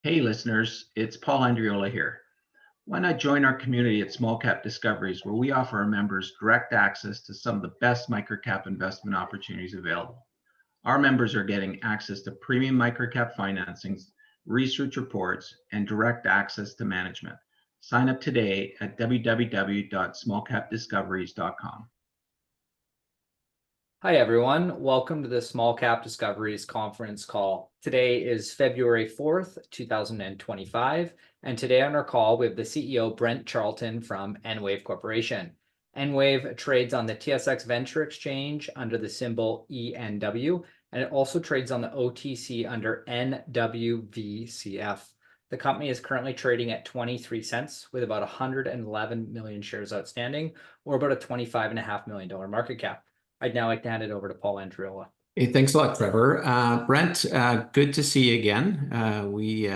Hey listeners, it's Paul Andriola here. Why not join our community at Small Cap Discoveries, where we offer our members direct access to some of the best microcap investment opportunities available. Our members are getting access to premium microcap financings, research reports, and direct access to management. Sign up today at www.smallcapdiscoveries.com. Hi, everyone. Welcome to the Small Cap Discoveries conference call. Today is February 4th, 2025, and today on our call, we have the CEO, Brent Charleton from Enwave Corporation. Enwave trades on the TSX Venture Exchange under the symbol ENW, and it also trades on the OTC under NWVCF. The company is currently trading at 23 cents with about 111 million shares outstanding, or about a $25.5 million market cap. I'd now like to hand it over to Paul Andriola. Hey, thanks a lot, Trevor. Brent, good to see you again. We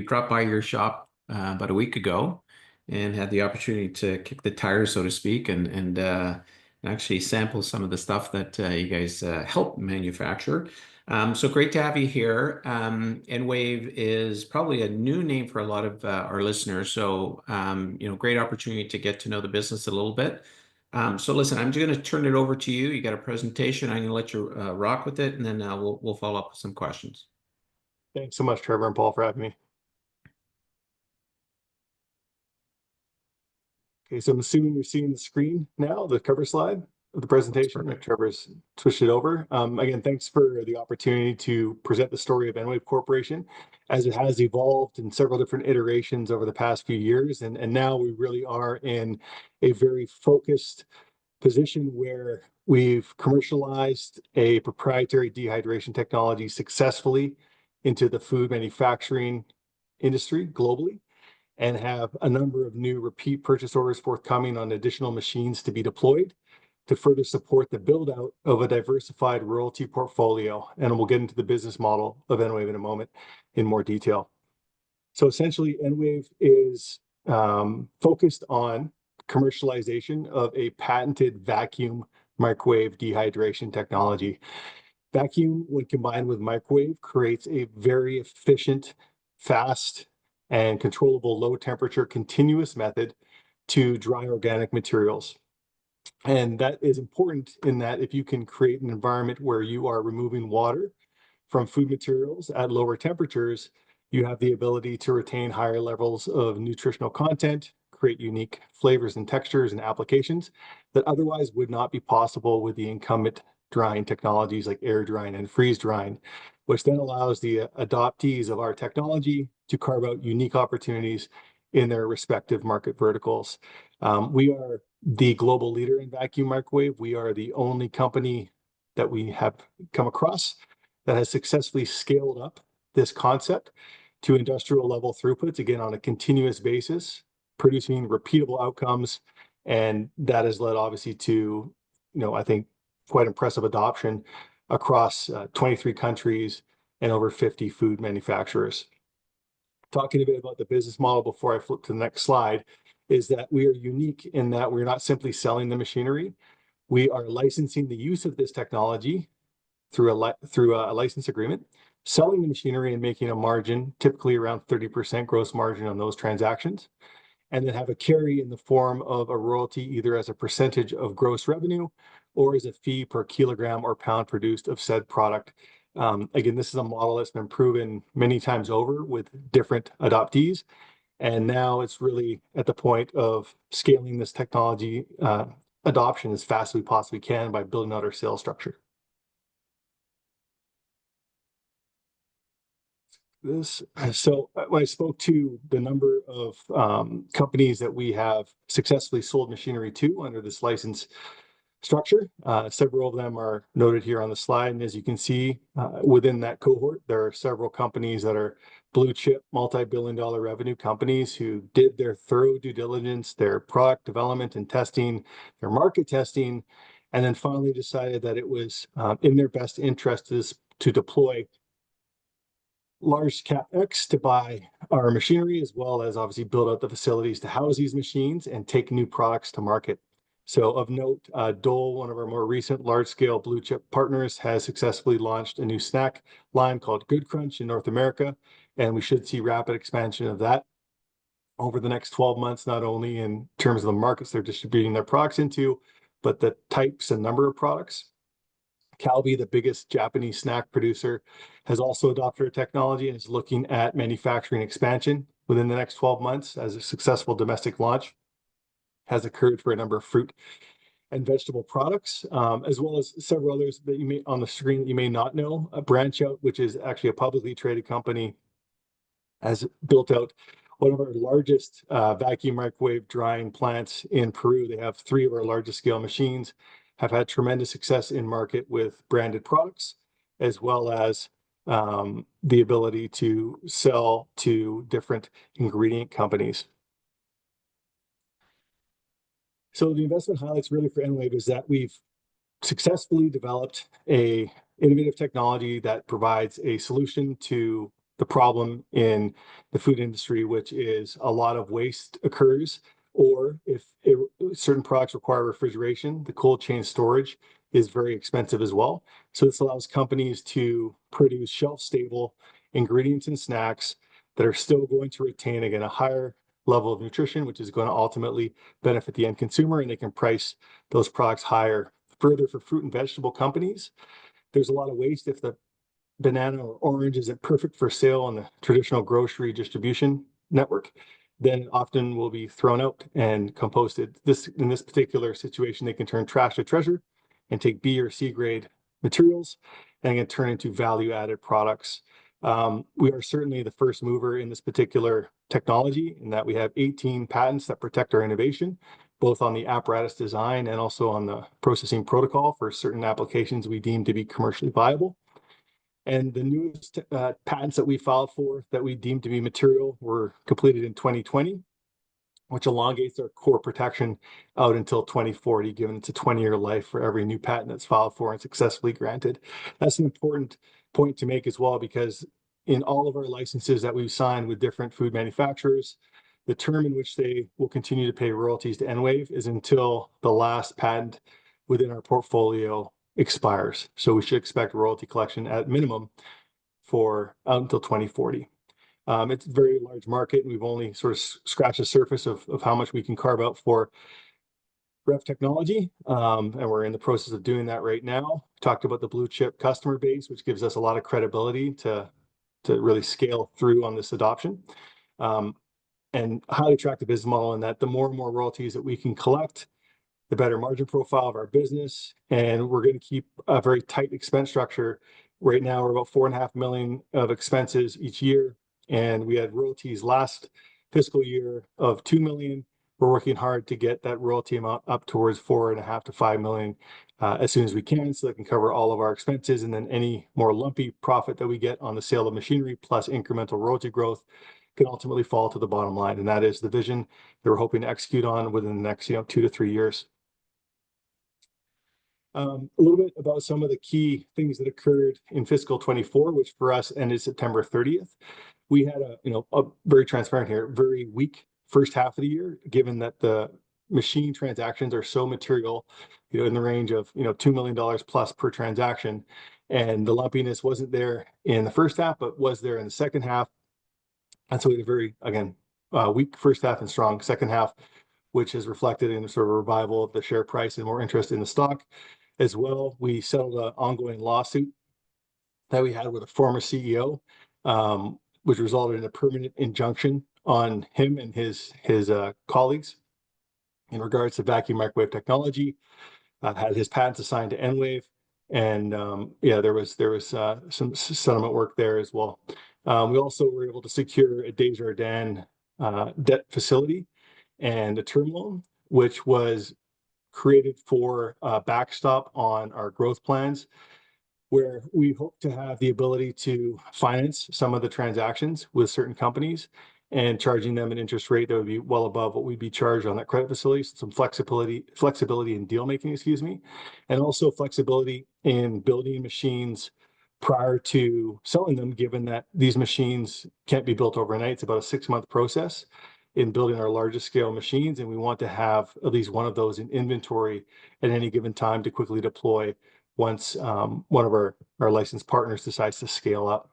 dropped by your shop about a week ago and had the opportunity to kick the tires, so to speak, and actually sample some of the stuff that you guys help manufacture. So great to have you here. Enwave is probably a new name for a lot of our listeners, so great opportunity to get to know the business a little bit. So listen, I'm just going to turn it over to you. You got a presentation. I'm going to let you rock with it, and then we'll follow up with some questions. Thanks so much, Trevor and Paul, for having me. Okay, so I'm assuming you're seeing the screen now, the cover slide of the presentation. Trevor's switched it over. Again, thanks for the opportunity to present the story of Enwave Corporation as it has evolved in several different iterations over the past few years. And now we really are in a very focused position where we've commercialized a proprietary dehydration technology successfully into the food manufacturing industry globally, and have a number of new repeat purchase orders forthcoming on additional machines to be deployed to further support the build out of a diversified royalty portfolio. And we'll get into the business model of Enwave in a moment in more detail. So essentially, Enwave is focused on commercialization of a patented vacuum microwave dehydration technology. Vacuum, when combined with microwave, creates a very efficient, fast, and controllable low temperature continuous method to dry organic materials. And that is important in that if you can create an environment where you are removing water from food materials at lower temperatures, you have the ability to retain higher levels of nutritional content, create unique flavors and textures and applications that otherwise would not be possible with the incumbent drying technologies like air drying and freeze drying, which then allows the adoptees of our technology to carve out unique opportunities in their respective market verticals. We are the global leader in vacuum microwave. We are the only company that we have come across that has successfully scaled up this concept to industrial level throughputs, again, on a continuous basis, producing repeatable outcomes. And that has led obviously to, I think, quite impressive adoption across 23 countries and over 50 food manufacturers. Talking a bit about the business model before I flip to the next slide is that we are unique in that we're not simply selling the machinery. We are licensing the use of this technology through a license agreement, selling the machinery and making a margin, typically around 30% gross margin on those transactions, and then have a carry in the form of a royalty, either as a percentage of gross revenue or as a fee per kilogram or pound produced of said product. Again, this is a model that's been proven many times over with different adoptees. And now it's really at the point of scaling this technology adoption as fast as we possibly can by building out our sales structure. So when I spoke to the number of companies that we have successfully sold machinery to under this license structure, several of them are noted here on the slide. And as you can see, within that cohort, there are several companies that are blue chip, multi-billion-dollar revenue companies who did their thorough due diligence, their product development and testing, their market testing, and then finally decided that it was in their best interest to deploy large CapEx to buy our machinery, as well as obviously build out the facilities to house these machines and take new products to market. So of note, Dole, one of our more recent large-scale blue chip partners, has successfully launched a new snack line called Good Crunch in North America, and we should see rapid expansion of that over the next 12 months, not only in terms of the markets they're distributing their products into, but the types and number of products. Calbee, the biggest Japanese snack producer, has also adopted our technology and is looking at manufacturing expansion within the next 12 months, as a successful domestic launch has occurred for a number of fruit and vegetable products, as well as several others that you may on the screen that you may not know. Branch Out, which is actually a publicly traded company, has built out one of our largest vacuum microwave drying plants in Peru. They have 3 of our largest scale machines, have had tremendous success in market with branded products, as well as the ability to sell to different ingredient companies. So the investment highlights really for Enwave is that we've successfully developed a innovative technology that provides a solution to the problem in the food industry, which is a lot of waste occurs, or if certain products require refrigeration, the cold chain storage is very expensive as well. So this allows companies to produce shelf-stable ingredients and snacks that are still going to retain, again, a higher level of nutrition, which is going to ultimately benefit the end consumer, and they can price those products higher. Further, for fruit and vegetable companies, there's a lot of waste if the banana or orange isn't perfect for sale on the traditional grocery distribution network, then often will be thrown out and composted. In this particular situation, they can turn trash to treasure and take B or C grade materials and can turn into value-added products. We are certainly the first mover in this particular technology, in that we have 18 patents that protect our innovation, both on the apparatus design and also on the processing protocol for certain applications we deem to be commercially viable. And the newest patents that we filed for that we deemed to be material were completed in 2020, which elongates our core protection out until 2040, given it's a 20-year life for every new patent that's filed for and successfully granted. That's an important point to make as well, because in all of our licenses that we've signed with different food manufacturers, the term in which they will continue to pay royalties to Enwave is until the last patent within our portfolio expires. So we should expect royalty collection at minimum for until 2040. It's a very large market, and we've only sort of scratched the surface of how much we can carve out for Rev Technology, and we're in the process of doing that right now. Talked about the blue chip customer base, which gives us a lot of credibility to really scale through on this adoption. And highly attractive business model in that the more and more royalties that we can collect, the better margin profile of our business. And we're going to keep a very tight expense structure. Right now, we're about $4.5 million of expenses each year, and we had royalties last fiscal year of $2 million. We're working hard to get that royalty amount up towards $4.5 to $5 million as soon as we can, so that can cover all of our expenses, and then any more lumpy profit that we get on the sale of machinery plus incremental royalty growth can ultimately fall to the bottom line. And that is the vision that we're hoping to execute on within the next 2 to 3 years. A little bit about some of the key things that occurred in fiscal 24, which for us ended September 30th. We had a very transparent here, very weak first half of the year, given that the machine transactions are so material, in the range of $2 million plus per transaction, and the lumpiness wasn't there in the first half, but was there in the second half. And so we had a very, again, weak first half and strong second half, which is reflected in a sort of revival of the share price and more interest in the stock. As well, we settled an ongoing lawsuit that we had with a former CEO, which resulted in a permanent injunction on him and his colleagues in regards to vacuum microwave technology. Had his patents assigned to Enwave, and there was some settlement work there as well. We also were able to secure a Desjardins debt facility and a term loan, which was created for a backstop on our growth plans, where we hope to have the ability to finance some of the transactions with certain companies and charging them an interest rate that would be well above what we'd be charged on that credit facility. So some flexibility in deal making, and also flexibility in building machines prior to selling them, given that these machines can't be built overnight. It's about a 6-month process. in building our largest scale machines, and we want to have at least one of those in inventory at any given time to quickly deploy once one of our licensed partners decides to scale up.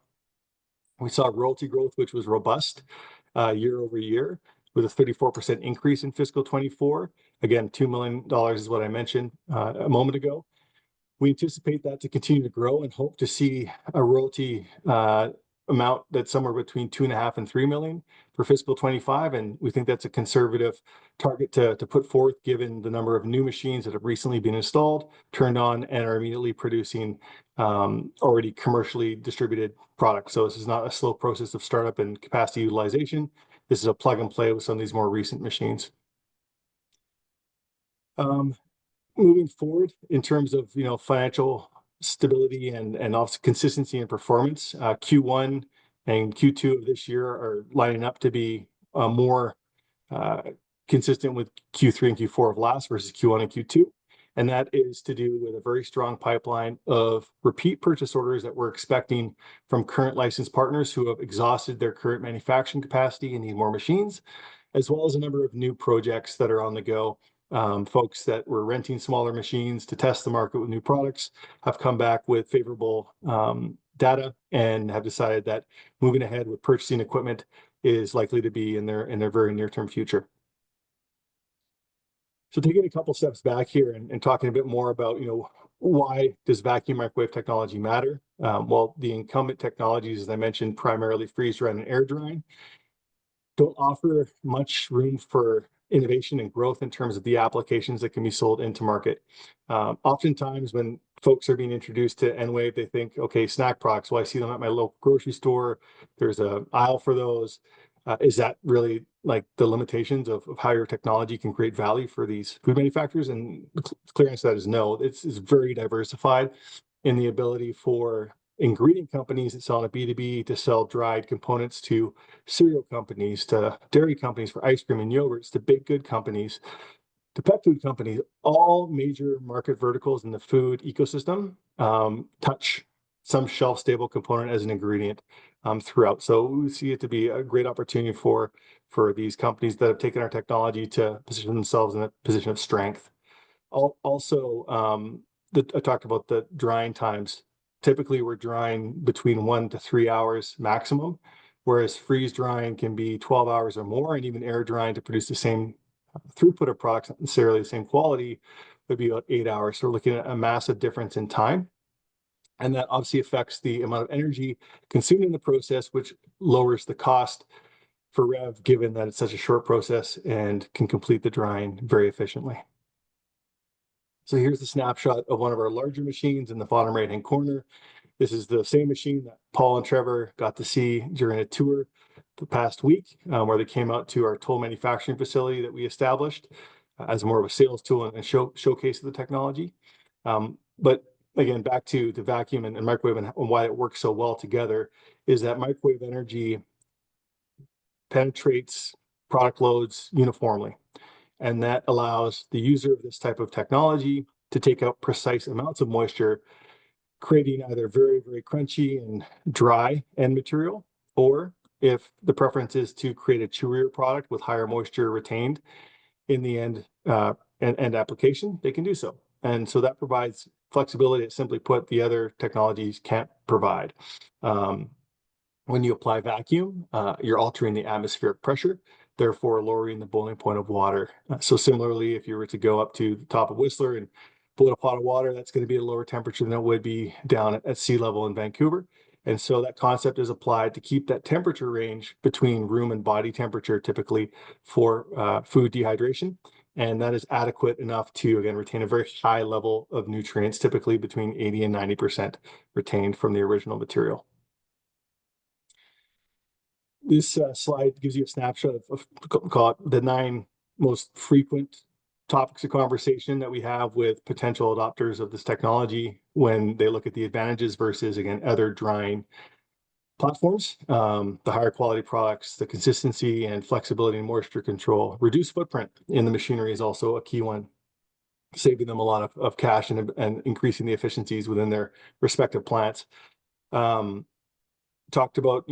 We saw royalty growth, which was robust year over year, with a 34% increase in fiscal 24. Again, $2 million is what I mentioned a moment ago. We anticipate that to continue to grow and hope to see a royalty amount that's somewhere between 2.5 and 3 million for fiscal 25. And we think that's a conservative target to put forth, given the number of new machines that have recently been installed, turned on, and are immediately producing already commercially distributed products. So this is not a slow process of startup and capacity utilization. This is a plug and play with some of these more recent machines. Moving forward in terms of financial stability and also consistency and performance, Q1 and Q2 of this year are lining up to be more consistent with Q3 and Q4 of last versus Q1 and Q2. And that is to do with a very strong pipeline of repeat purchase orders that we're expecting from current licensed partners who have exhausted their current manufacturing capacity and need more machines, as well as a number of new projects that are on the go. Folks that were renting smaller machines to test the market with new products have come back with favorable data and have decided that moving ahead with purchasing equipment is likely to be in their very near-term future. So taking a couple steps back here and talking a bit more about, why does vacuum microwave technology matter? Well, the incumbent technologies, as I mentioned, primarily freeze drying and air drying, don't offer much room for innovation and growth in terms of the applications that can be sold into market. Oftentimes when folks are being introduced to Enwave, they think, okay, snack products, well, I see them at my local grocery store. There's an aisle for those. Is that really like the limitations of how your technology can create value for these food manufacturers? And the clear answer to that is no. It's very diversified in the ability for ingredient companies that sell on a B2B to sell dried components to cereal companies, to dairy companies for ice cream and yogurts, to baked good companies, to pet food companies. All major market verticals in the food ecosystem touch some shelf-stable component as an ingredient throughout. So we see it to be a great opportunity for these companies that have taken our technology to position themselves in a position of strength. Also, I talked about the drying times. Typically, we're drying between 1 to 3 hours maximum, whereas freeze drying can be 12 hours or more, and even air drying to produce the same throughput of products, not necessarily the same quality, would be about 8 hours. So we're looking at a massive difference in time. And that obviously affects the amount of energy consumed in the process, which lowers the cost for Rev, given that it's such a short process and can complete the drying very efficiently. So here's the snapshot of one of our larger machines in the bottom right-hand corner. This is the same machine that Paul and Trevor got to see during a tour the past week, where they came out to our toll manufacturing facility that we established as more of a sales tool and showcase of the technology. But again, back to the vacuum and microwave and why it works so well together is that microwave energy penetrates product loads uniformly. And that allows the user of this type of technology to take out precise amounts of moisture, creating either very, very crunchy and dry end material, or if the preference is to create a chewier product with higher moisture retained in the end application, they can do so. And so that provides flexibility that, simply put, the other technologies can't provide. When you apply vacuum, you're altering the atmospheric pressure, therefore lowering the boiling point of water. So similarly, if you were to go up to the top of Whistler and boil a pot of water, that's going to be a lower temperature than it would be down at sea level in Vancouver. And so that concept is applied to keep that temperature range between room and body temperature, typically for food dehydration. And that is adequate enough to, again, retain a very high level of nutrients, typically between 80 and 90% retained from the original material. This slide gives you a snapshot of call it the 9 most frequent topics of conversation that we have with potential adopters of this technology when they look at the advantages versus, again, other drying platforms. The higher quality products, the consistency and flexibility and moisture control. Reduced footprint in the machinery is also a key one, saving them a lot of cash and increasing the efficiencies within their respective plants. Talked about,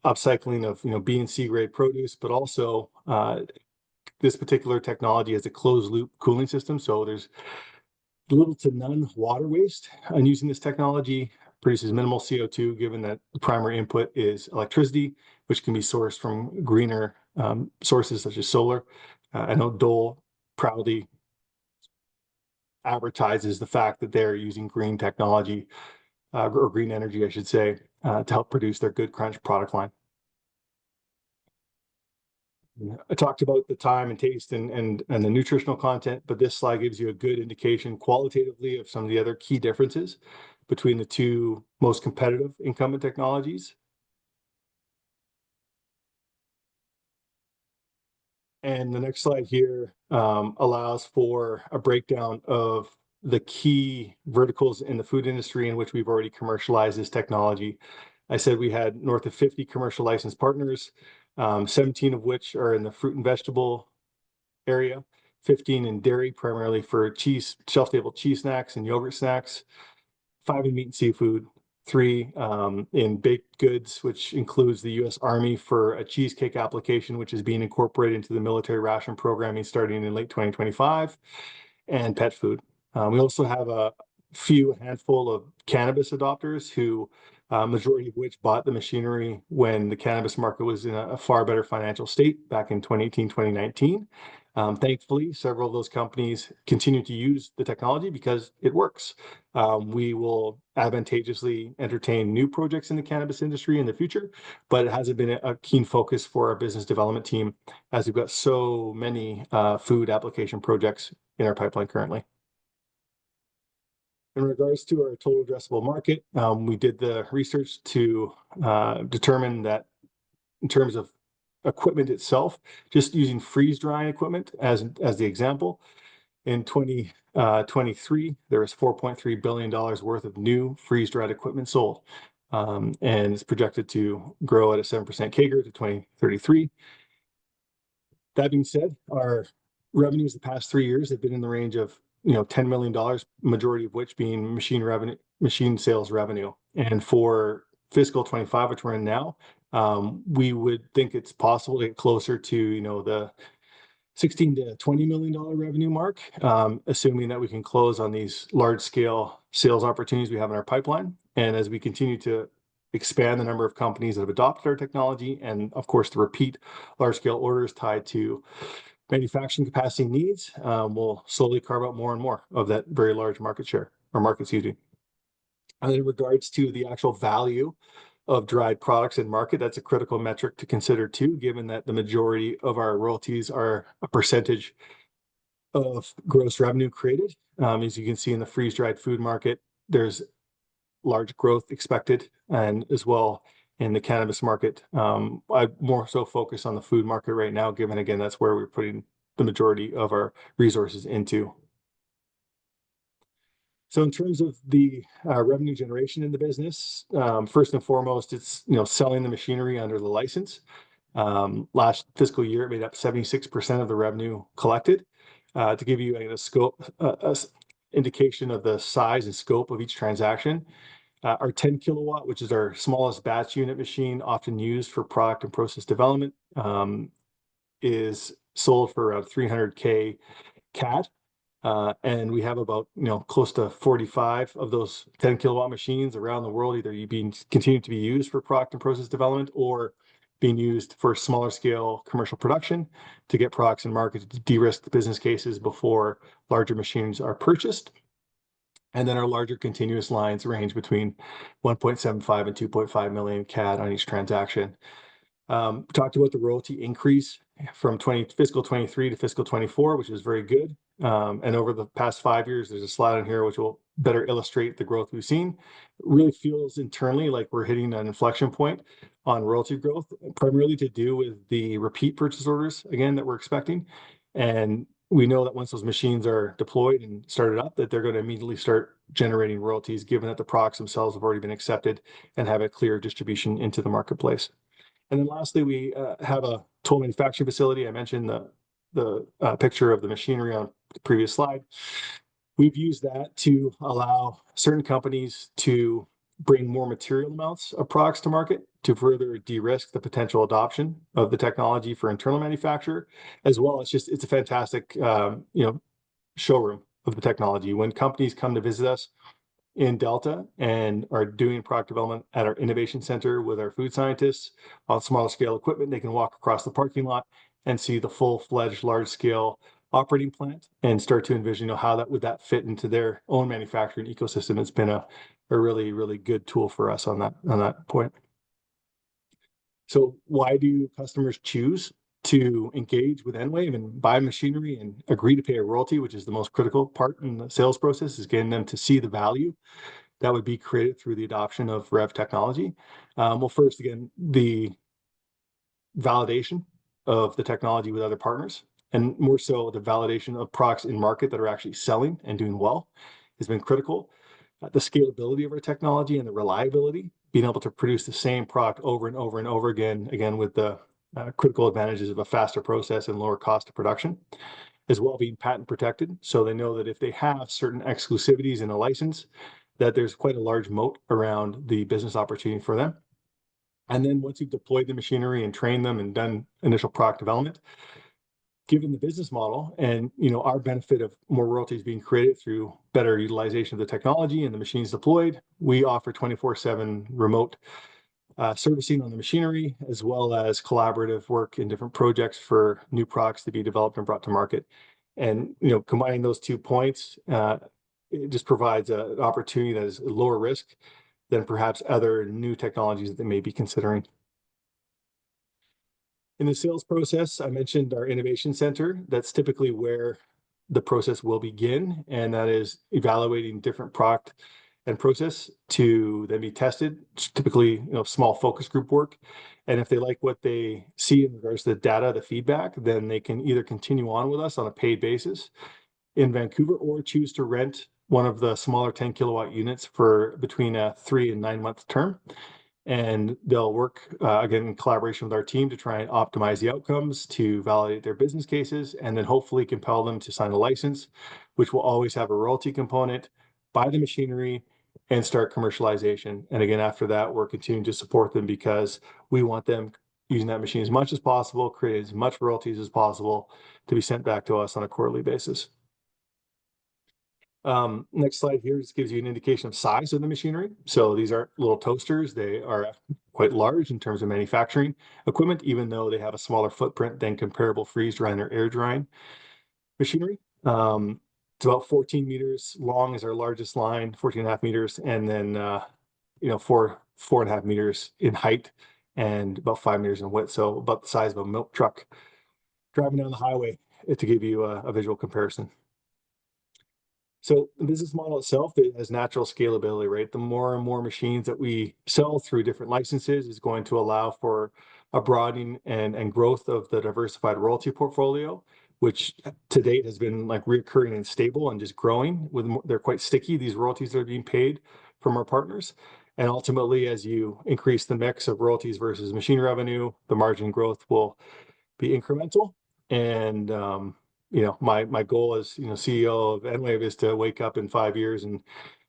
upcycling of B and C grade produce, but also this particular technology has a closed loop cooling system, so there's little to none water waste. And using this technology produces minimal CO2, given that the primary input is electricity, which can be sourced from greener sources such as solar. I know Dole proudly advertises the fact that they're using green technology, or green energy, I should say, to help produce their Good Crunch product line. I talked about the time and taste and the nutritional content, but this slide gives you a good indication qualitatively of some of the other key differences between the two most competitive incumbent technologies. And the next slide here allows for a breakdown of the key verticals in the food industry in which we've already commercialized this technology. I said we had north of 50 commercial licensed partners, 17 of which are in the fruit and vegetable area, 15 in dairy, primarily for cheese, shelf-stable cheese snacks and yogurt snacks, 5 in meat and seafood, 3 in baked goods, which includes the U.S. Army for a cheesecake application, which is being incorporated into the military ration programming starting in late 2025, and pet food. We also have a handful of cannabis adopters who, majority of which bought the machinery when the cannabis market was in a far better financial state back in 2018, 2019. Thankfully, several of those companies continue to use the technology because it works. We will advantageously entertain new projects in the cannabis industry in the future, but it hasn't been a keen focus for our business development team as we've got so many food application projects in our pipeline currently. In regards to our total addressable market, we did the research to determine that in terms of equipment itself, just using freeze drying equipment as the example, in 2023 there was $4.3 billion worth of new freeze dried equipment sold, and it's projected to grow at a 7% CAGR to 2033. That being said, our revenues the past 3 years have been in the range of $10 million, majority of which being machine sales revenue. And for fiscal 25, which we're in now, we would think it's possible to get closer to the $16 to $20 million revenue mark, assuming that we can close on these large scale sales opportunities we have in our pipeline. And as we continue to expand the number of companies that have adopted our technology, and of course the repeat large scale orders tied to manufacturing capacity needs, will slowly carve out more and more of that very large market share or markets using. And in regards to the actual value of dried products in market, that's a critical metric to consider too, given that the majority of our royalties are a percentage of gross revenue created. As you can see in the freeze dried food market, there's large growth expected, and as well in the cannabis market. I more so focus on the food market right now, given again, that's where we're putting the majority of our resources into. So in terms of the revenue generation in the business, first and foremost, it's selling the machinery under the license. Last fiscal year, it made up 76% of the revenue collected. To give you a scope, indication of the size and scope of each transaction, our 10 kilowatt, which is our smallest batch unit machine, often used for product and process development, is sold for around 300K CAD. And we have about close to 45 of those 10 kilowatt machines around the world, either being continued to be used for product and process development or being used for smaller scale commercial production to get products in market to de-risk the business cases before larger machines are purchased. And then our larger continuous lines range between 1.75 and 2.5 million CAD on each transaction. Talked about the royalty increase from fiscal 23 to fiscal 24, which is very good. And over the past 5 years, there's a slide on here which will better illustrate the growth we've seen. It really feels internally like we're hitting an inflection point on royalty growth, primarily to do with the repeat purchase orders, again, that we're expecting. And we know that once those machines are deployed and started up, that they're going to immediately start generating royalties, given that the products themselves have already been accepted and have a clear distribution into the marketplace. And then lastly, we have a toll manufacturing facility. I mentioned the picture of the machinery on the previous slide. We've used that to allow certain companies to bring more material amounts of products to market to further de-risk the potential adoption of the technology for internal manufacture, as well as it's a fantastic, showroom of the technology. When companies come to visit us in Delta and are doing product development at our innovation center with our food scientists on smaller scale equipment, they can walk across the parking lot and see the full-fledged large scale operating plant and start to envision, how that would fit into their own manufacturing ecosystem. It's been a really, really good tool for us on that point. So why do customers choose to engage with Enwave and buy machinery and agree to pay a royalty, which is the most critical part in the sales process, is getting them to see the value that would be created through the adoption of REV technology? Well, first, again, the validation of the technology with other partners, and more so the validation of products in market that are actually selling and doing well, has been critical. The scalability of our technology and the reliability, being able to produce the same product over and over and over again with the critical advantages of a faster process and lower cost of production, as well being patent protected. So they know that if they have certain exclusivities in a license, that there's quite a large moat around the business opportunity for them. And then once you've deployed the machinery and trained them and done initial product development, given the business model and our benefit of more royalties being created through better utilization of the technology and the machines deployed, we offer 24/7 remote servicing on the machinery, as well as collaborative work in different projects for new products to be developed and brought to market. And combining those 2 points, it just provides an opportunity that is lower risk than perhaps other new technologies that they may be considering. In the sales process, I mentioned our innovation center. That's typically where the process will begin, and that is evaluating different product and process to then be tested. It's typically, small focus group work. And if they like what they see in regards to the data, the feedback, then they can either continue on with us on a paid basis in Vancouver or choose to rent one of the smaller 10 kilowatt units for between a 3 and 9 month term. And they'll work again in collaboration with our team to try and optimize the outcomes, to validate their business cases, and then hopefully compel them to sign a license, which will always have a royalty component, buy the machinery, and start commercialization. And again, after that, we're continuing to support them because we want them using that machine as much as possible, create as much royalties as possible to be sent back to us on a quarterly basis. Next slide here just gives you an indication of size of the machinery. So these aren't little toasters. They are quite large in terms of manufacturing equipment, even though they have a smaller footprint than comparable freeze drying or air drying machinery. It's about 14 meters long is our largest line, 14.5 meters, and then 4.5 meters in height and about 5 meters in width. So about the size of a milk truck driving down the highway, to give you a visual comparison. So the business model itself, it has natural scalability, right? The more and more machines that we sell through different licenses is going to allow for a broadening and growth of the diversified royalty portfolio, which to date has been like recurring and stable and just growing. They're quite sticky, these royalties that are being paid from our partners. And ultimately, as you increase the mix of royalties versus machine revenue, the margin growth will be incremental. And my goal as CEO of Enwave is to wake up in 5 years and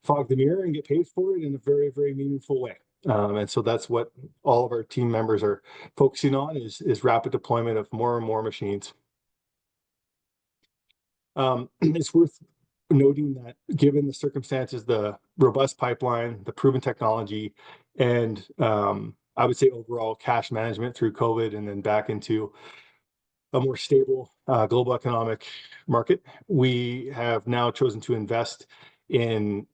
fog the mirror and get paid for it in a very, very meaningful way. And so that's what all of our team members are focusing on is rapid deployment of more and more machines. It's worth noting that given the circumstances, the robust pipeline, the proven technology, and I would say overall cash management through COVID and then back into a more stable global economic market, we have now chosen to invest in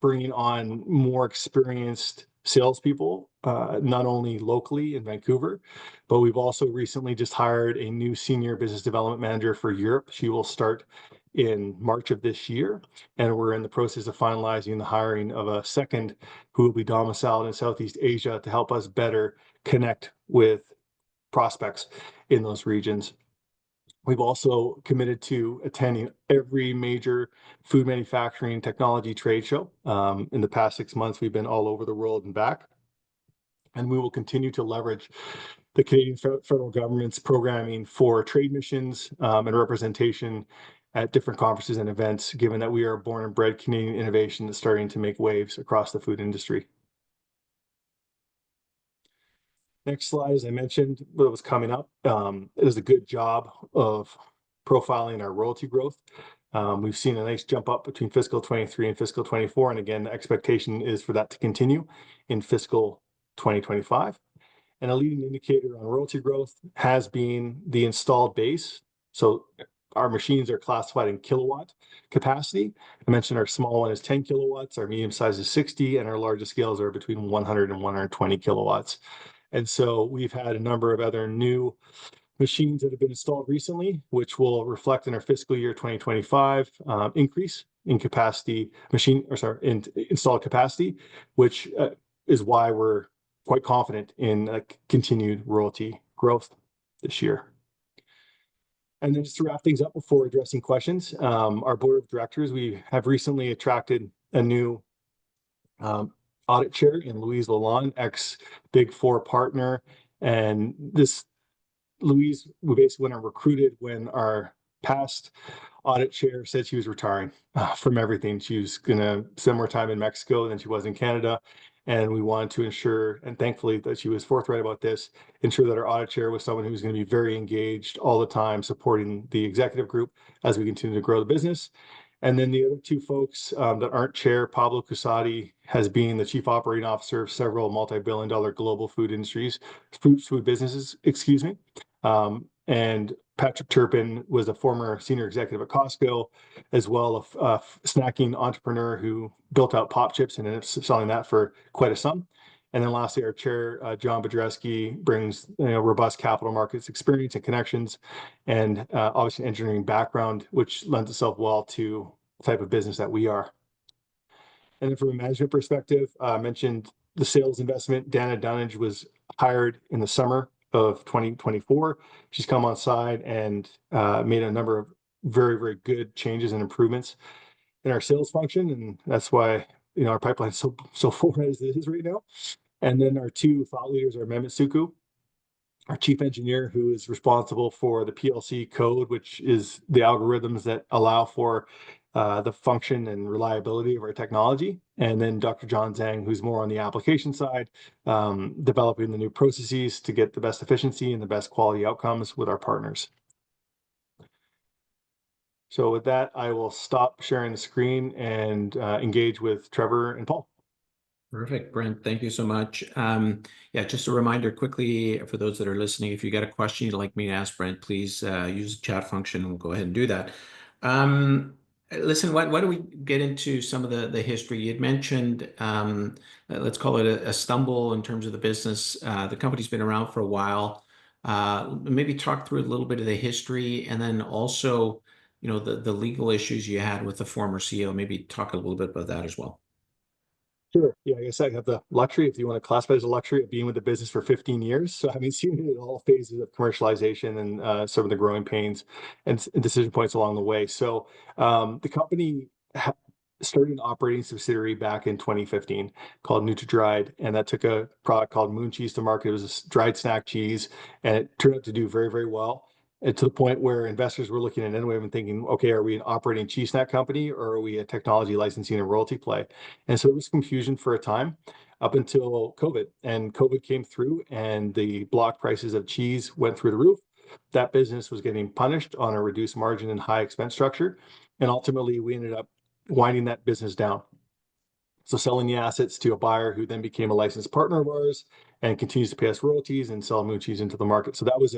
bringing on more experienced salespeople, not only locally in Vancouver, but we've also recently just hired a new senior business development manager for Europe. She will start in March of this year, and we're in the process of finalizing the hiring of a second who will be domiciled in Southeast Asia to help us better connect with prospects in those regions. We've also committed to attending every major food manufacturing technology trade show. In the past 6 months, we've been all over the world and back. And we will continue to leverage the Canadian federal government's programming for trade missions and representation at different conferences and events, given that we are born and bred Canadian innovation that's starting to make waves across the food industry. Next slide, as I mentioned, what was coming up, it does a good job of profiling our royalty growth. We've seen a nice jump up between fiscal 23 and fiscal 24. And again, the expectation is for that to continue in fiscal 2025. And a leading indicator on royalty growth has been the installed base. So our machines are classified in kilowatt capacity. I mentioned our small one is 10 kilowatts, our medium size is 60, and our largest scales are between 100 and 120 kilowatts. And so we've had a number of other new machines that have been installed recently, which will reflect in our fiscal year 2025 increase in capacity in installed capacity, which is why we're quite confident in continued royalty growth this year. And then just to wrap things up before addressing questions, our board of directors, we have recently attracted a new audit chair in Louise Lalonde, ex-Big Four partner. And this Louise, we basically went and recruited when our past audit chair said she was retiring from everything. She was going to spend more time in Mexico than she was in Canada. And we wanted to ensure, and thankfully that she was forthright about this, ensure that our audit chair was someone who's going to be very engaged all the time, supporting the executive group as we continue to grow the business. And then the other two folks that aren't chair, Pablo Cusati has been the chief operating officer of several multi-billion-dollar global food businesses, excuse me. And Patrick Turpin was a former senior executive at Costco, as well a snacking entrepreneur who built out Pop Chips and ended up selling that for quite a sum. And then lastly, our chair, John Bodreski, brings robust capital markets experience and connections, and obviously an engineering background, which lends itself well to the type of business that we are. And then from a management perspective, I mentioned the sales investment. Dana Dunnage was hired in the summer of 2024. She's come on side and made a number of very, very good changes and improvements in our sales function. And that's why our pipeline is so full as it is right now. And then our two thought leaders are Mehmet Suku, our chief engineer, who is responsible for the PLC code, which is the algorithms that allow for the function and reliability of our technology. And then Dr. John Zhang, who's more on the application side, developing the new processes to get the best efficiency and the best quality outcomes with our partners. So with that, I will stop sharing the screen and engage with Trevor and Paul. Perfect, Brent. Thank you so much. Yeah, just a reminder quickly for those that are listening, if you got a question you'd like me to ask Brent, please use the chat function and we'll go ahead and do that. Listen, why don't we get into some of the history? You'd mentioned, let's call it a stumble in terms of the business. The company's been around for a while. Maybe talk through a little bit of the history, and then also, the legal issues you had with the former CEO. Maybe talk a little bit about that as well. Sure. Yeah, I guess I have the luxury, if you want to classify it as a luxury, of being with the business for 15 years. So having seen it in all phases of commercialization and some of the growing pains and decision points along the way. So the company started an operating subsidiary back in 2015 called NutraDried, and that took a product called Moon Cheese to market. It was a dried snack cheese, and it turned out to do very, very well. And to the point where investors were looking at Enwave and thinking, okay, are we an operating cheese snack company, or are we a technology licensing and royalty play? And so it was confusion for a time up until COVID. And COVID came through and the block prices of cheese went through the roof. That business was getting punished on a reduced margin and high expense structure. And ultimately, we ended up winding that business down. So selling the assets to a buyer who then became a licensed partner of ours and continues to pay us royalties and sell Moon Cheese into the market. So that was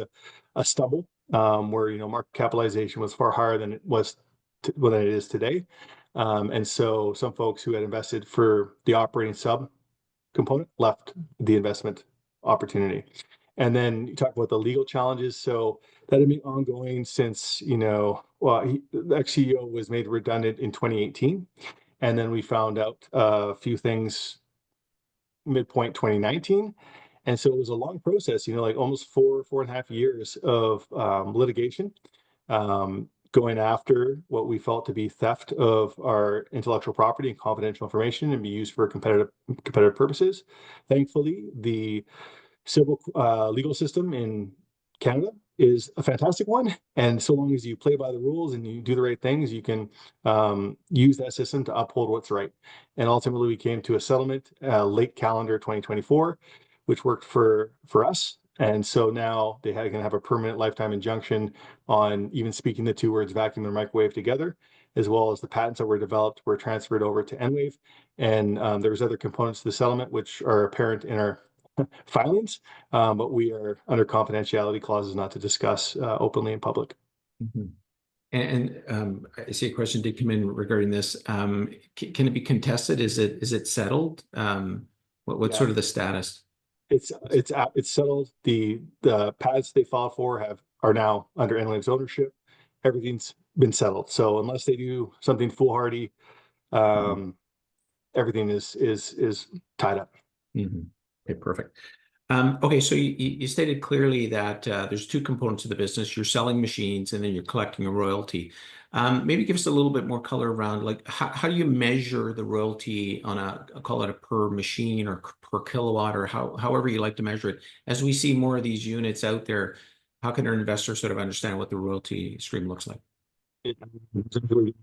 a stumble where market capitalization was far higher than it was than it is today. And so some folks who had invested for the operating sub component left the investment opportunity. And then you talk about the legal challenges. So that had been ongoing since, the ex-CEO was made redundant in 2018. And then we found out a few things midpoint 2019. And so it was a long process, like almost 4.5 years of litigation, going after what we felt to be theft of our intellectual property and confidential information and be used for competitive purposes. Thankfully, the civil legal system in Canada is a fantastic one. And so long as you play by the rules and you do the right things, you can use that system to uphold what's right. And ultimately, we came to a settlement late calendar 2024, which worked for us. And so now they can have a permanent lifetime injunction on even speaking the two words vacuum and microwave together, as well as the patents that were developed were transferred over to Enwave. And there's other components to the settlement which are apparent in our filings, but we are under confidentiality clauses not to discuss openly in public. Mhm. And I see a question did come in regarding this. Can it be contested? Is it settled? What's Yeah. sort of the status? It's settled. The patents they filed for are now under Enwave's ownership. Everything's been settled. So unless they do something foolhardy, everything is tied up. Mhm. Okay, perfect. Okay, so you stated clearly that there's two components of the business. You're selling machines and then you're collecting a royalty. Maybe give us a little bit more color around like how do you measure the royalty on I'll call it a per machine or per kilowatt or however you like to measure it. As we see more of these units out there, how can our investors sort of understand what the royalty stream looks like?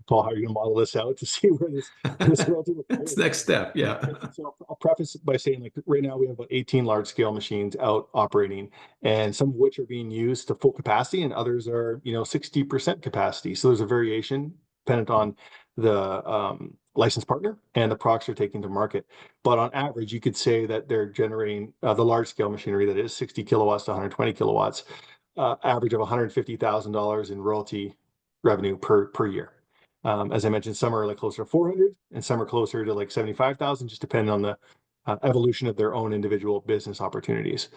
Paul, how are you going to model this out to see where this royalty will go? That's the next step. Yeah. So I'll preface it by saying, like, right now we have about 18 large scale machines out operating, and some of which are being used to full capacity, and others are 60% capacity. So there's a variation dependent on the licensed partner and the products they're taking to market. But on average, you could say that they're generating the large scale machinery that is 60 kilowatts to 120 kilowatts, average of $150,000 in royalty revenue per year. As I mentioned, some are like closer to 400 and some are closer to like 75,000, just depending on the evolution of their own individual business opportunities.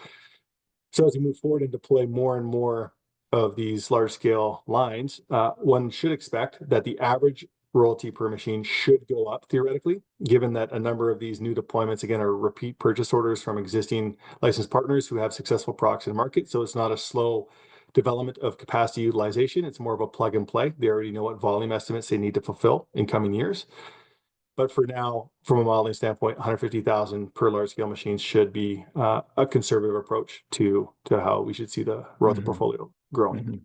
So as we move forward and deploy more and more of these large scale lines, one should expect that the average royalty per machine should go up theoretically, given that a number of these new deployments, again, are repeat purchase orders from existing licensed partners who have successful products in the market. So it's not a slow development of capacity utilization. It's more of a plug and play. They already know what volume estimates they need to fulfill in coming years. But for now, from a modeling standpoint, 150,000 per large scale machines should be a conservative approach to how we should see the royalty portfolio growing.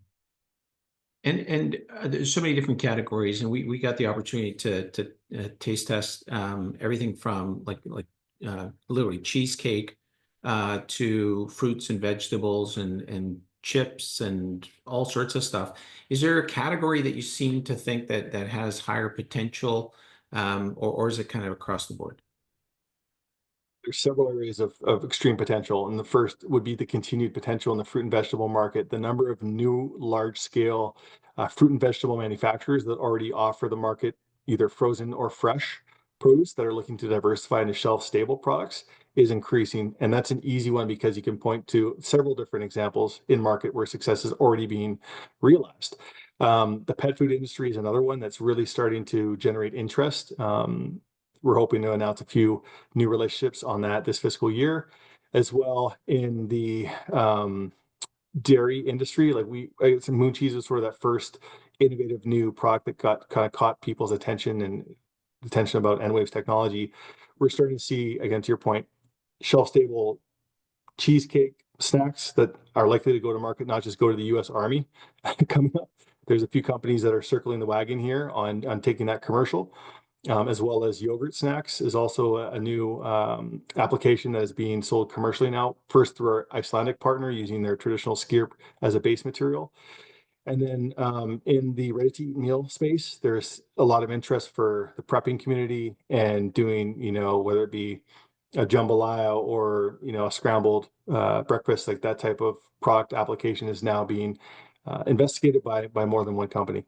And there's so many different categories, and we got the opportunity to taste test everything from like literally cheesecake to fruits and vegetables and chips and all sorts of stuff. Is there a category that you seem to think that has higher potential, or is it kind of across the board? There's several areas of extreme potential, and the first would be the continued potential in the fruit and vegetable market. The number of new large-scale fruit and vegetable manufacturers that already offer the market either frozen or fresh produce that are looking to diversify into shelf-stable products is increasing, and that's an easy one because you can point to several different examples in market where success is already being realized. The pet food industry is another one that's really starting to generate interest. We're hoping to announce a few new relationships on that this fiscal year, as well in the dairy industry. Like Moon Cheese was sort of that first innovative new product that kind of caught people's attention and attention about Enwave's technology. We're starting to see, again, to your point, shelf-stable cheesecake snacks that are likely to go to market, not just go to the U.S. Army coming up. There's a few companies that are circling the wagon here on taking that commercial. As well as yogurt snacks is also a new application that is being sold commercially now, first through our Icelandic partner using their traditional skyr as a base material. And then in the ready-to-eat meal space, there's a lot of interest for the prepping community and doing, whether it be a jambalaya or, a scrambled breakfast, like that type of product application is now being investigated by more than one company.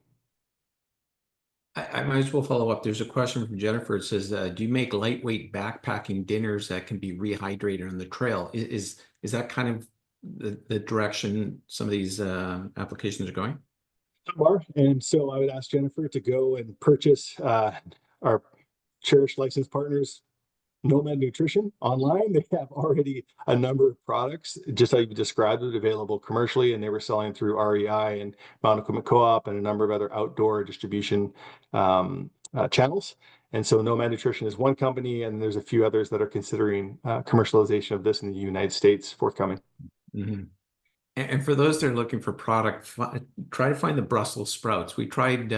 I might as well follow up. There's a question from Jennifer. It says, do you make lightweight backpacking dinners that can be rehydrated on the trail? Is that kind of the direction some of these applications are going? And so I would ask Jennifer to go and purchase our cherished licensed partners, Nomad Nutrition, online. They have already a number of products, just like you described it, available commercially, and they were selling through REI and Mountain Equipment Co-op and a number of other outdoor distribution channels. And so Nomad Nutrition is one company, and there's a few others that are considering commercialization of this in the United States forthcoming. And for those that are looking for product, try to find the Brussels sprouts. We tried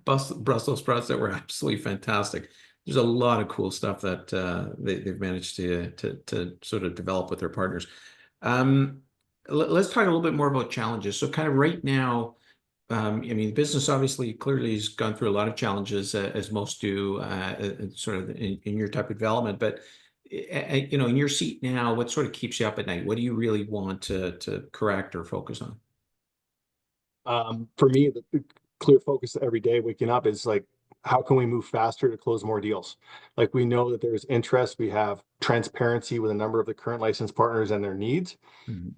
Brussels sprouts that were absolutely fantastic. There's a lot of cool stuff that they've managed to sort of develop with their partners. Let's talk a little bit more about challenges. So kind of right now, I mean, the business obviously clearly has gone through a lot of challenges, as most do, sort of in your type of development. But you know, in your seat now, what sort of keeps you up at night? What do you really want to correct or focus on? For me, the clear focus every day waking up is like, how can we move faster to close more deals? Like, we know that there's interest, we have transparency with a number of the current licensed partners and their needs. Mhm.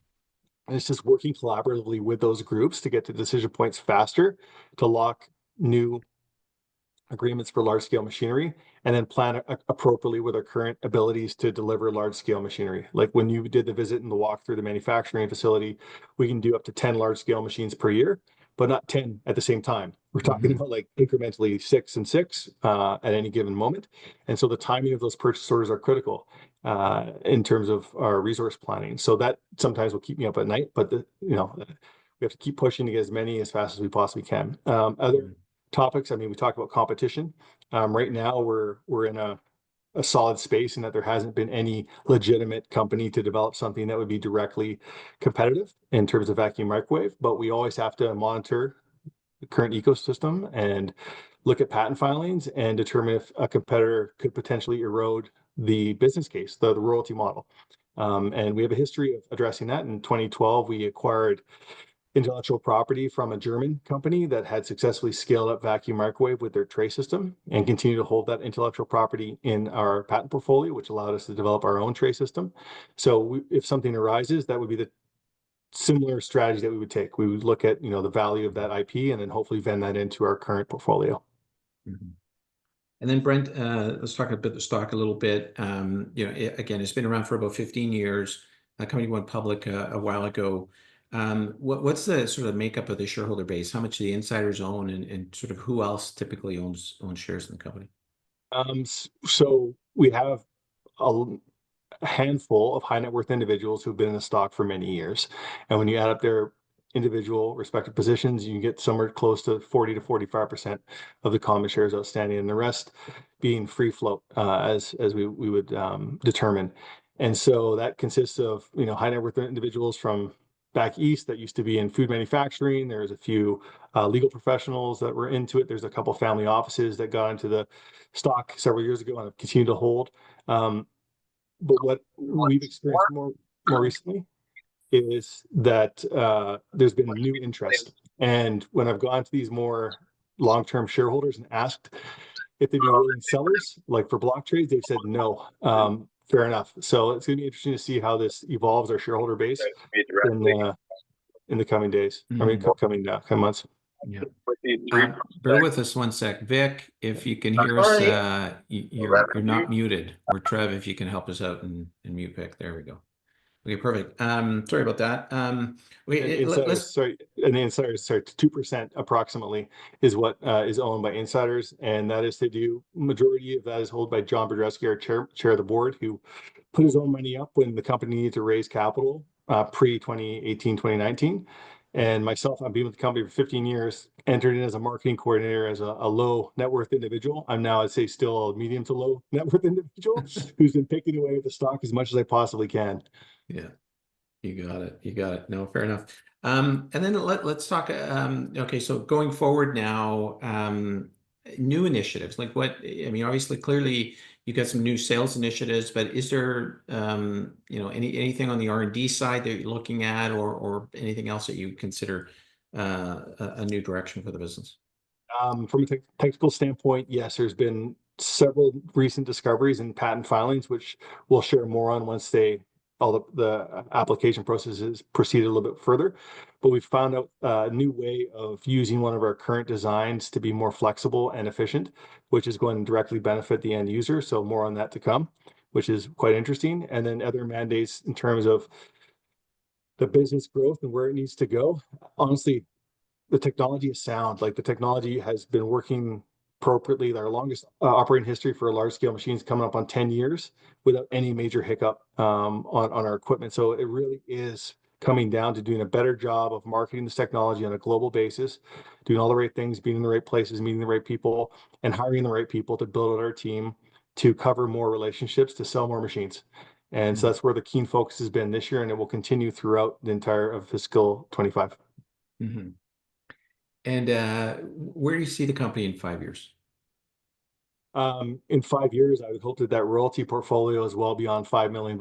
And it's just working collaboratively with those groups to get to decision points faster, to lock new agreements for large scale machinery, and then plan appropriately with our current abilities to deliver large scale machinery. Like when you did the visit and the walk through the manufacturing facility, we can do up to 10 large scale machines per year, but not 10 at the same time. We're talking about like incrementally 6 and 6 at any given moment. And so the timing of those purchase orders are critical in terms of our resource planning. So that sometimes will keep me up at night, but we have to keep pushing to get as many as fast as we possibly can. Other topics, I mean, we talked about competition. Right now, we're in a solid space in that there hasn't been any legitimate company to develop something that would be directly competitive in terms of vacuum microwave, but we always have to monitor the current ecosystem and look at patent filings and determine if a competitor could potentially erode the business case, the royalty model. And we have a history of addressing that. In 2012, we acquired intellectual property from a German company that had successfully scaled up vacuum microwave with their tray system and continue to hold that intellectual property in our patent portfolio, which allowed us to develop our own tray system. So if something arises, that would be the similar strategy that we would take. We would look at, the value of that IP and then hopefully vend that into our current portfolio. Mhm. And then Brent, let's talk about the stock a little bit. Again, it's been around for about 15 years. The company went public a while ago. What's the sort of makeup of the shareholder base? How much do the insiders own, and sort of who else typically owns shares in the company? So we have a handful of high net worth individuals who've been in the stock for many years. And when you add up their individual respective positions, you get somewhere close to 40 to 45% of the common shares outstanding, and the rest being free float, as we would determine. And so that consists of, high net worth individuals from back east that used to be in food manufacturing. There's a few legal professionals that were into it. There's a couple family offices that got into the stock several years ago and have continued to hold. But what we've experienced more recently is that there's been new interest. And when I've gone to these more long-term shareholders and asked if they'd be willing sellers, like for block trades, they've said no. Fair enough. So it's going to be interesting to see how this evolves our shareholder base in the coming days. I mean, coming months. Yeah. Bear with us one sec. Vic, if you can hear us, you're not muted. Or Trev, if you can help us out and mute Vic. There we go. Okay, perfect. Sorry about that. The insiders, 2% approximately is what is owned by insiders, and that is to do, majority of that is held by John Brodreski, our chair of the board, who put his own money up when the company needed to raise capital pre-2018, 2019. And myself, I've been with the company for 15 years, entered in as a marketing coordinator as a low net worth individual. I'm now, I'd say, still a medium to low net worth individual who's been picking away at the stock as much as I possibly can. Yeah, you got it. No, fair enough. And then let's talk. Okay, so going forward now, new initiatives. Like what? I mean, obviously, clearly, you got some new sales initiatives, but is there, anything on the R&D side that you're looking at, or anything else that you consider a new direction for the business? From a technical standpoint, yes, there's been several recent discoveries and patent filings, which we'll share more on once all the application processes proceed a little bit further. But we've found out a new way of using one of our current designs to be more flexible and efficient, which is going to directly benefit the end user. So more on that to come, which is quite interesting. And then other mandates in terms of the business growth and where it needs to go. Honestly, the technology is sound. Like, the technology has been working appropriately. Our longest operating history for large scale machines coming up on 10 years without any major hiccup on our equipment. So it really is coming down to doing a better job of marketing this technology on a global basis, doing all the right things, being in the right places, meeting the right people, and hiring the right people to build out our team to cover more relationships, to sell more machines. And so that's where the keen focus has been this year, and it will continue throughout the entire of fiscal 25. Mm-hmm. And where do you see the company in 5 years? In 5 years, I would hope that royalty portfolio is well beyond $5 million.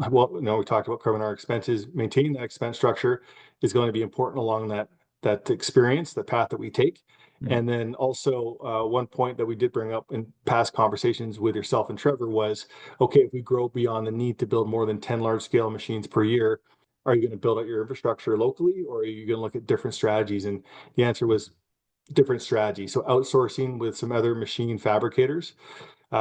Well, we talked about covering our expenses. Maintaining that expense structure is going to be important along that experience, the path that we take. And then also one point that we did bring up in past conversations with yourself and Trevor was, okay, if we grow beyond the need to build more than 10 large scale machines per year, are you going to build out your infrastructure locally, or are you going to look at different strategies? And the answer was different strategy. So outsourcing with some other machine fabricators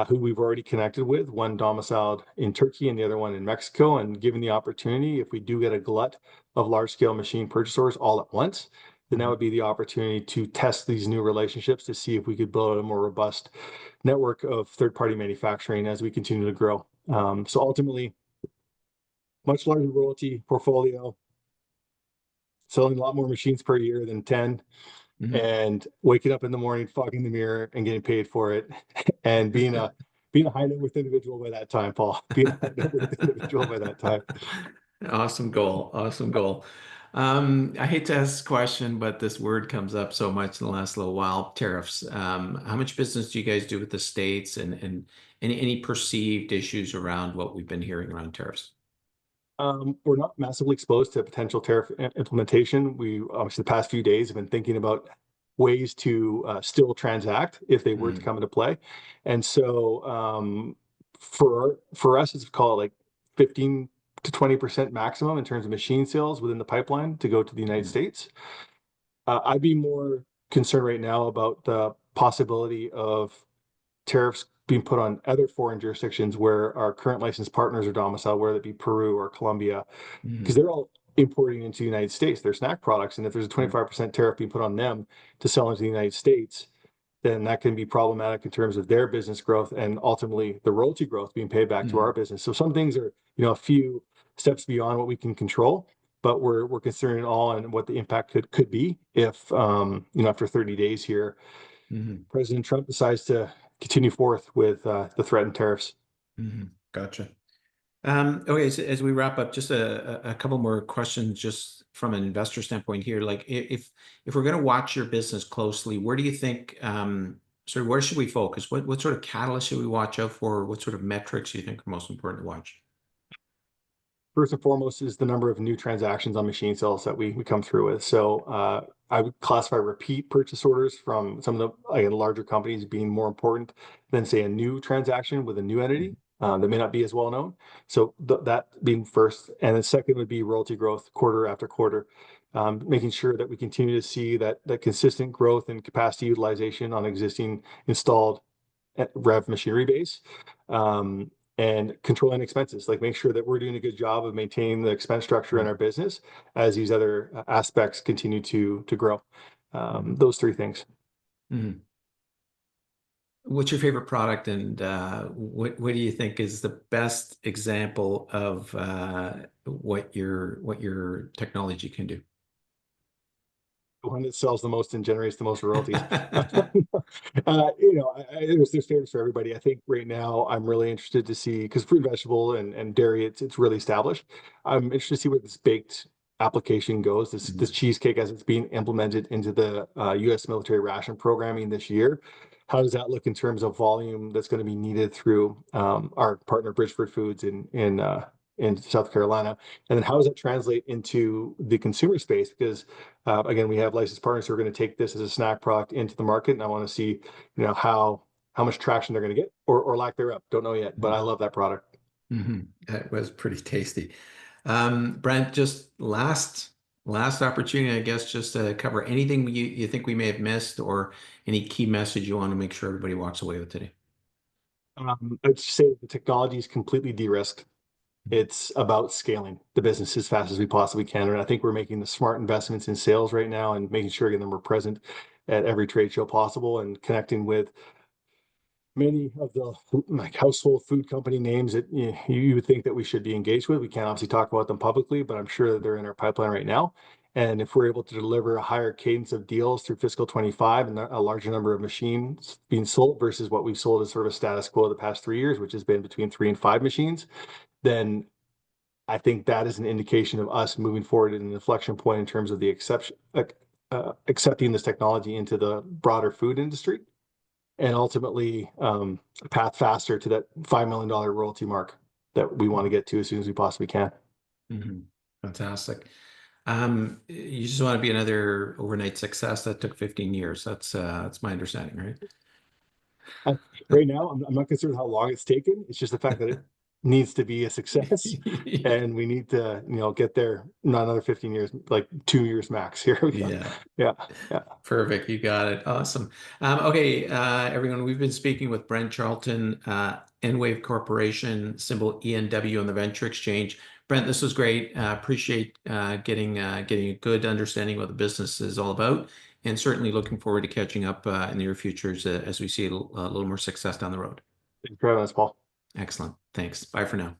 who we've already connected with, one domiciled in Turkey and the other one in Mexico. And given the opportunity, if we do get a glut of large scale machine purchase orders all at once, then that would be the opportunity to test these new relationships to see if we could build a more robust network of third-party manufacturing as we continue to grow. So ultimately, much larger royalty portfolio, selling a lot more machines per year than 10, and waking up in the morning, fogging the mirror and getting paid for it, and being a high net worth individual by that time, Paul. Being a high net worth individual by that time. Awesome goal. Awesome goal. I hate to ask this question, but this word comes up so much in the last little while, tariffs. How much business do you guys do with the states, and any perceived issues around what we've been hearing around tariffs? We're not massively exposed to potential tariff implementation. We obviously the past few days have been thinking about ways to still transact if they were to come into play. And so for us, it's called like 15 to 20% maximum in terms of machine sales within the pipeline to go to the United States. I'd be more concerned right now about the possibility of tariffs being put on other foreign jurisdictions where our current licensed partners are domiciled, whether it be Peru or Colombia, because they're all importing into the United States their snack products. And if there's a 25% tariff being put on them to sell into the United States, then that can be problematic in terms of their business growth and ultimately the royalty growth being paid back to our business. So some things are, a few steps beyond what we can control, but we're considering it all and what the impact could be if, after 30 days here, President Trump decides to continue forth with the threatened tariffs. Gotcha. Okay, so as we wrap up, just a couple more questions, just from an investor standpoint here. Like, if we're going to watch your business closely, where do you think, where should we focus? What sort of catalyst should we watch out for? What sort of metrics do you think are most important to watch? First and foremost is the number of new transactions on machine sales that we come through with. So I would classify repeat purchase orders from some of the larger companies being more important than, say, a new transaction with a new entity that may not be as well known. So that being first. And then second would be royalty growth quarter after quarter, making sure that we continue to see that consistent growth and capacity utilization on existing installed rev machinery base. And controlling expenses, like make sure that we're doing a good job of maintaining the expense structure in our business as these other aspects continue to grow. Those three things. What's your favorite product, and what do you think is the best example of what your technology can do? The one that sells the most and generates the most royalties. There's favorites for everybody. I think right now I'm really interested to see, because fruit, vegetable, and dairy, it's really established. I'm interested to see where this baked application goes. This cheesecake, as it's being implemented into the U.S. military ration programming this year. How does that look in terms of volume that's going to be needed through our partner Bridgeford Foods in South Carolina? And then how does that translate into the consumer space? Because again, we have licensed partners who are going to take this as a snack product into the market, and I want to see, how much traction they're going to get, or lack thereof. Don't know yet, but I love that product. That was pretty tasty. Brent, just last opportunity, I guess, just to cover anything you think we may have missed, or any key message you want to make sure everybody walks away with today. I'd say the technology is completely de-risked. It's about scaling the business as fast as we possibly can. And I think we're making the smart investments in sales right now and making sure, again, that we're present at every trade show possible and connecting with many of the like household food company names that you would think that we should be engaged with. We can't obviously talk about them publicly, but I'm sure that they're in our pipeline right now. And if we're able to deliver a higher cadence of deals through fiscal 25 and a larger number of machines being sold versus what we've sold as sort of status quo the past 3 years, which has been between 3 and 5 machines, then I think that is an indication of us moving forward in an inflection point in terms of the accepting this technology into the broader food industry, and ultimately a path faster to that $5 million royalty mark that we want to get to as soon as we possibly can. Fantastic. You just want to be another overnight success that took 15 years. That's my understanding, right? Right now, I'm not concerned how long it's taken. It's just the fact that it needs to be a success, and we need to, get there. Not another 15 years, like 2 years max. Here we go. Yeah. Perfect. You got it. Awesome. Okay, everyone, we've been speaking with Brent Charleton, Enwave Corporation, symbol ENW on the Venture Exchange. Brent, this was great. Appreciate getting a good understanding of what the business is all about, and certainly looking forward to catching up in the near future as we see a little more success down the road. Thank you for having us, Paul. Excellent. Thanks. Bye for now.